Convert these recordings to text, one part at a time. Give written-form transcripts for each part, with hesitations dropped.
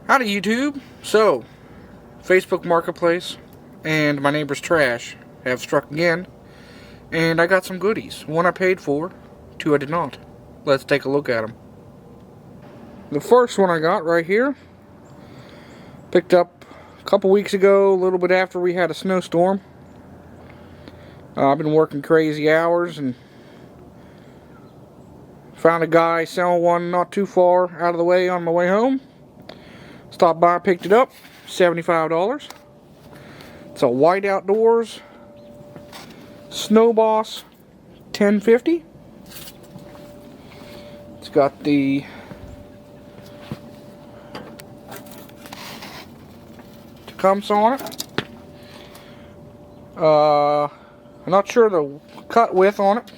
Howdy YouTube. So, Facebook Marketplace and my neighbor's trash have struck again, and I got some goodies. One I paid for, two I did not. Let's take a look at them. The first one I got right here, picked up a couple weeks ago, a little bit after we had a snowstorm. I've been working crazy hours and found a guy selling one not too far out of the way on my way home. Stopped by, picked it up, $75. It's a White Outdoors Snow Boss 1050. It's got the Tecumseh on it. I'm not sure the cut width on it,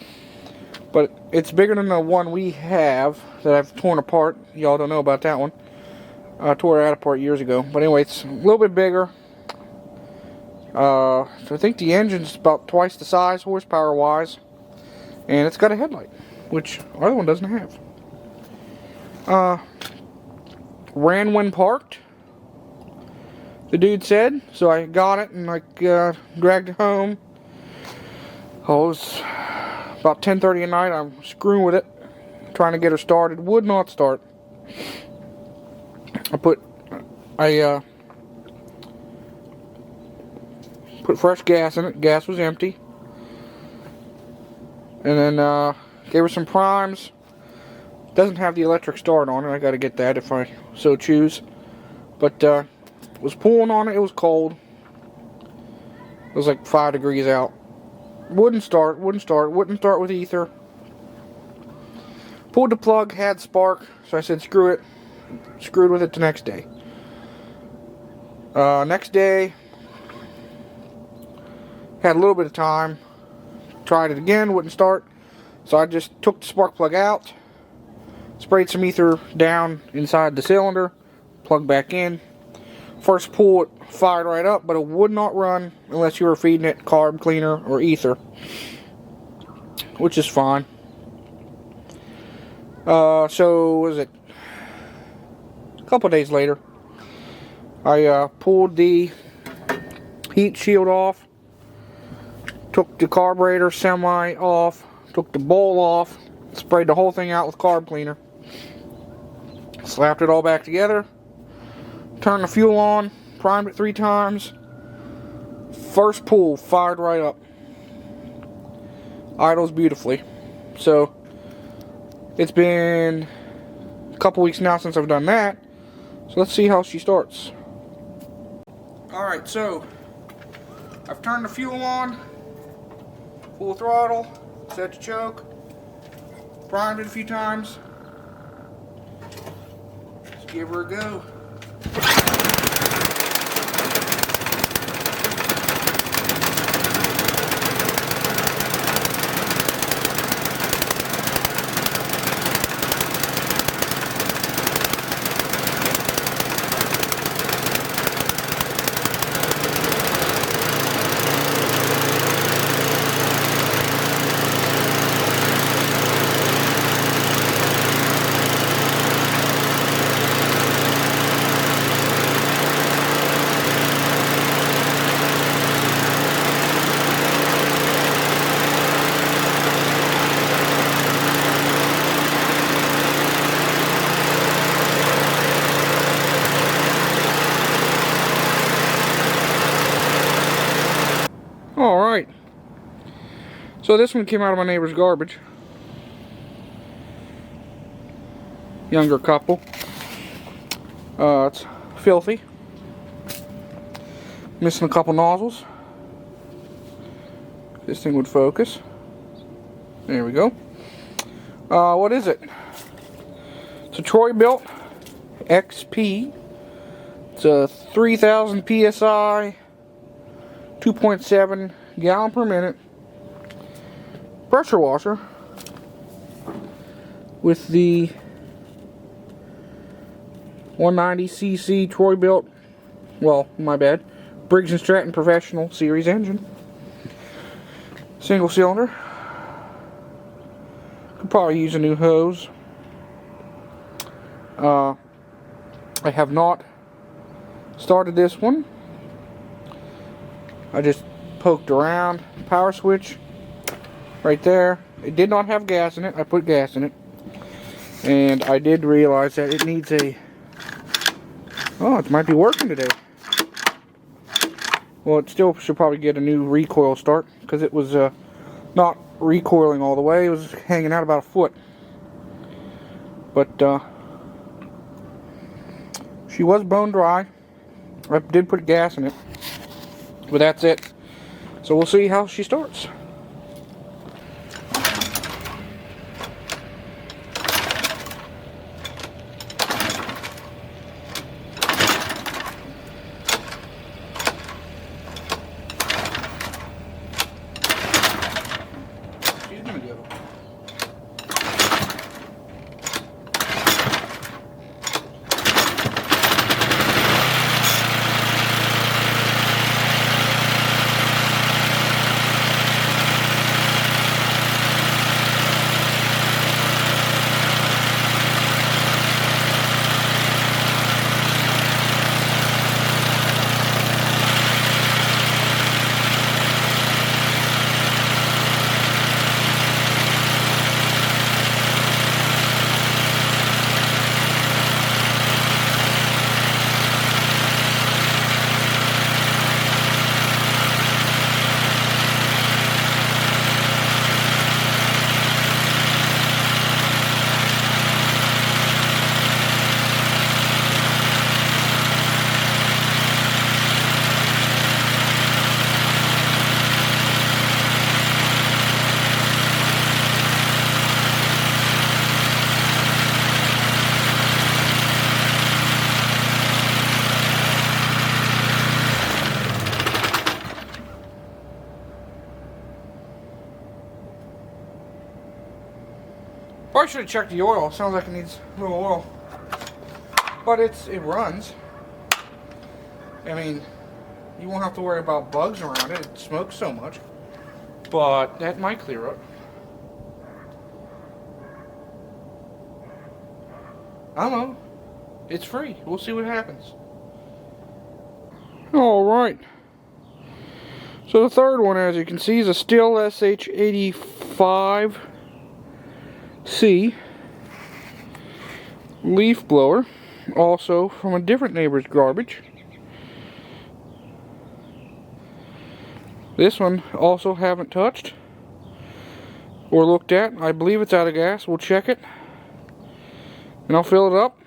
but it's bigger than the one we have that I've torn apart. Y'all don't know about that one. I tore that apart years ago. But anyway, it's a little bit bigger. So I think the engine's about twice the size, horsepower wise. And it's got a headlight, which our other one doesn't have. Ran when parked, the dude said. So I got it and dragged it home. Oh, it was about 10:30 at night. I'm screwing with it, trying to get her started. Would not start. I put fresh gas in it. Gas was empty. And then gave her some primes. Doesn't have the electric start on it. I got to get that if I so choose. But was pulling on it. It was cold. It was like 5 degrees out. Wouldn't start with ether. Pulled the plug, had spark, so I said screw it. Screwed with it the next day. Next day, had a little bit of time. Tried it again, wouldn't start. So I just took the spark plug out, sprayed some ether down inside the cylinder, plugged back in. First pull, it fired right up, but it would not run unless you were feeding it carb cleaner or ether, which is fine. So was it a couple days later, I pulled the heat shield off, took the carburetor semi off, took the bowl off, sprayed the whole thing out with carb cleaner, slapped it all back together, turned the fuel on, primed it 3 times. First pull, fired right up. Idles beautifully. So it's been a couple weeks now since I've done that. So let's see how she starts. Alright, so I've turned the fuel on, full throttle, set to choke, primed it a few times. Let's give her a go. Alright, so this one came out of my neighbor's garbage. Younger couple. It's filthy. Missing a couple nozzles. This thing would focus. There we go. What is it? It's a Troy built XP. It's a 3000 PSI. 2.7 gallon per minute pressure washer with the 190cc Troy built, well, my bad, Briggs & Stratton Professional Series engine. Single cylinder. Could probably use a new hose. I have not Started this one. I just poked around. Power switch right there. It did not have gas in it. I put gas in it. And I did realize that it needs a... Oh, it might be working today. Well, it still should probably get a new recoil start, because it was not recoiling all the way. It was hanging out about a foot. But she was bone dry. I did put gas in it. But that's it. So we'll see how she starts. She's gonna go. Probably should have checked the oil. Sounds like it needs a little oil. But it runs. I mean, you won't have to worry about bugs around it. It smokes so much. But that might clear up. I don't know. It's free. We'll see what happens. Alright. So the third one, as you can see, is a Stihl SH85C leaf blower, also from a different neighbor's garbage. This one also haven't touched or looked at. I believe it's out of gas. We'll check it and I'll fill it up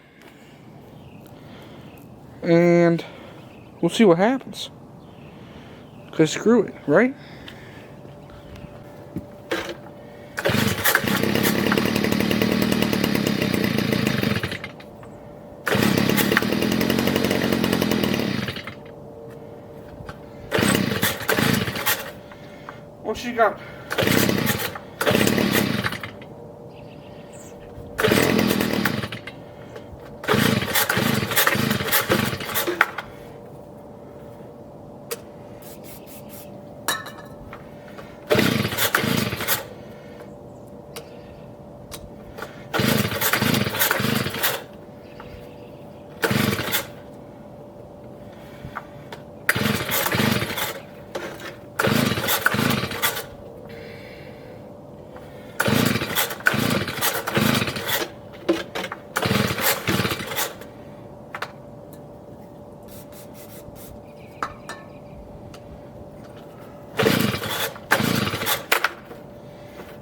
and we'll see what happens, because screw it, right? What she got?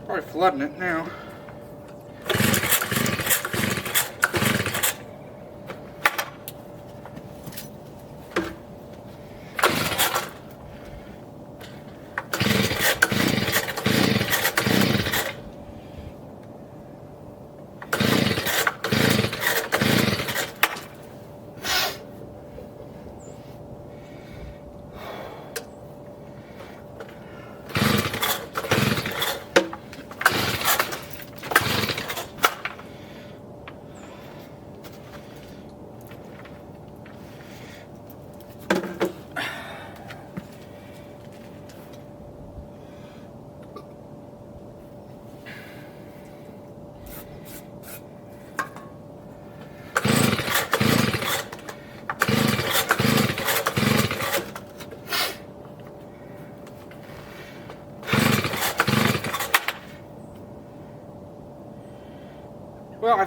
Probably flooding it now.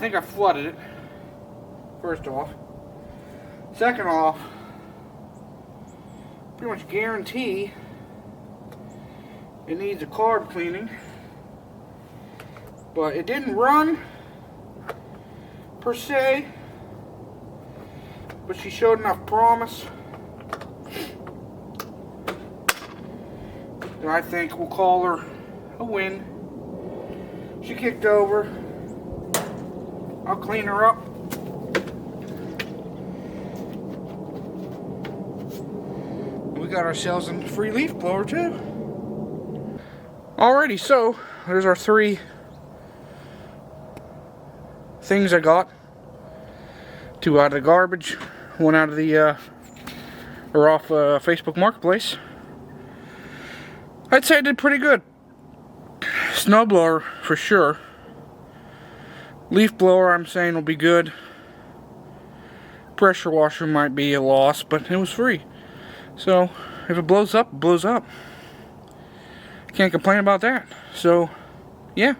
think I flooded it. First off. Second off, pretty much guarantee it needs a carb cleaning. But it didn't run per se, but she showed enough promise, and I think we'll call her a win. She kicked over. I'll clean her up. We got ourselves a free leaf blower too. Alrighty, so there's our 3 things I got. 2 out of the garbage, 1 out of the or off Facebook Marketplace. I'd say I did pretty good. Snowblower for sure. Leaf blower I'm saying will be good. Pressure washer might be a loss, but it was free. So if it blows up, it blows up. Can't complain about that. So yeah,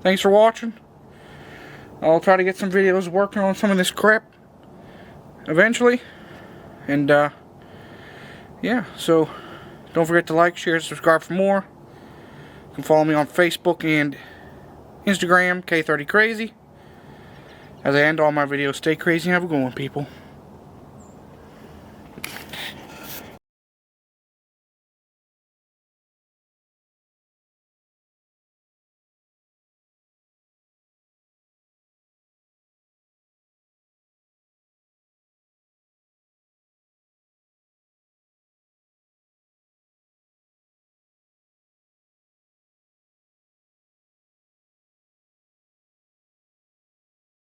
thanks for watching. I'll try to get some videos working on some of this crap eventually. And yeah, so don't forget to like, share, subscribe for more. You can follow me on Facebook and Instagram, K30Crazy. As I end all my videos, stay crazy and have a good one, people.